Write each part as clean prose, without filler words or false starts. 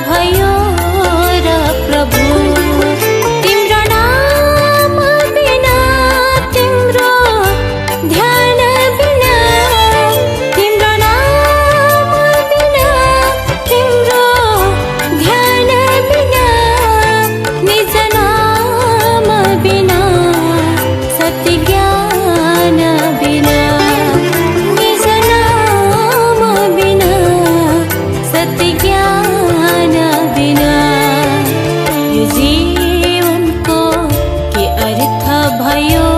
भयो र प्रभु। तिम्रो नाम बिना, तिम्रो ध्यान बिना, तिम्रो नाम बिना, तिम्रो ध्यान बिना, निज नाम बिना, सत्य ज्ञान बिना, निज नाम बिना, सत्य ज्ञान बिना, यो जीवनको के अर्थ भयो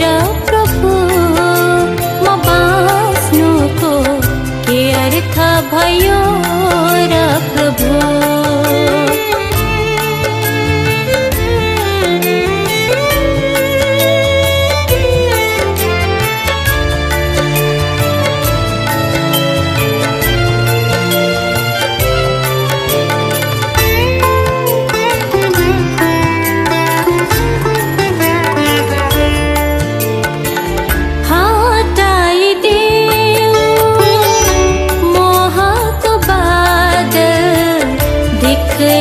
र प्रभु। म बाँच्नुको के अर्थ भयो र प्रभु।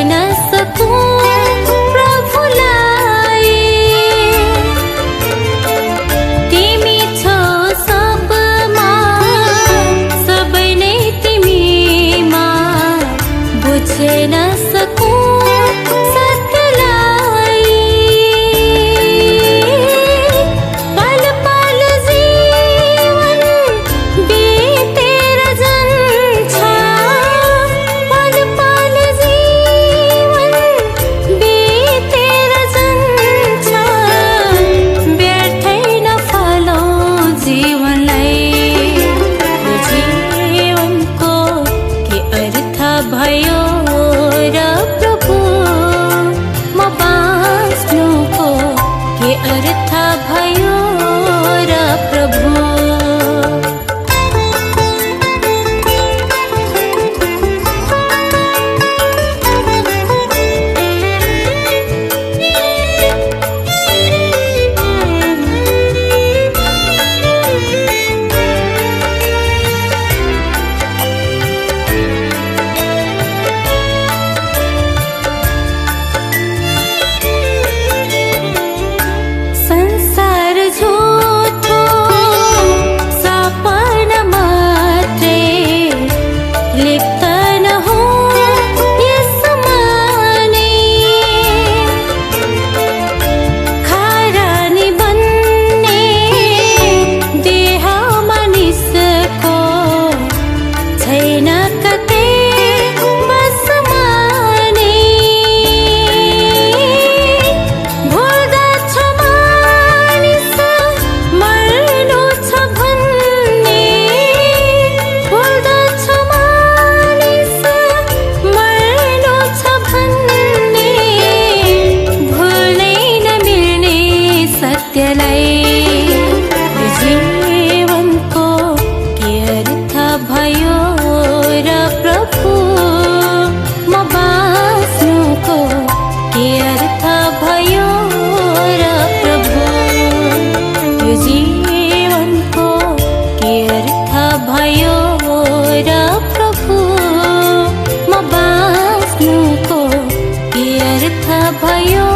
न सकूं प्रभुलाई, तिमी छौ सबमा, सबै नै तिमीमा, बुझ्न सकूं सत्यलाई। पल पल जीवन बितेर जान्छ, पल पल बितेर जान्छ, व्यर्थै नफलौं जीवनलाई। जीवनको के अर्थ भयो र प्रभु। म बाँच्नुको के अर्थ भयो र प्रभु। संसार झूठो सपना मात्रै, लिप्त नहो यसमा नै। खरानी बन्ने देह मानिसको छैन कतै बसमा नै। भुल्दछ मानिस मर्नु छ भन्ने, भुल्दछ मानिस मर्नु छ भन्ने, भुल्नै नमिल्ने सत्यलाई। जीवनको के अर्थ भयो र प्रभु। म बाँच्नुको के अर्थ भयो र प्रभु। यो जीवनको के अर्थ भयो र प्रभु। म बाँच्नुको के अर्थ भयो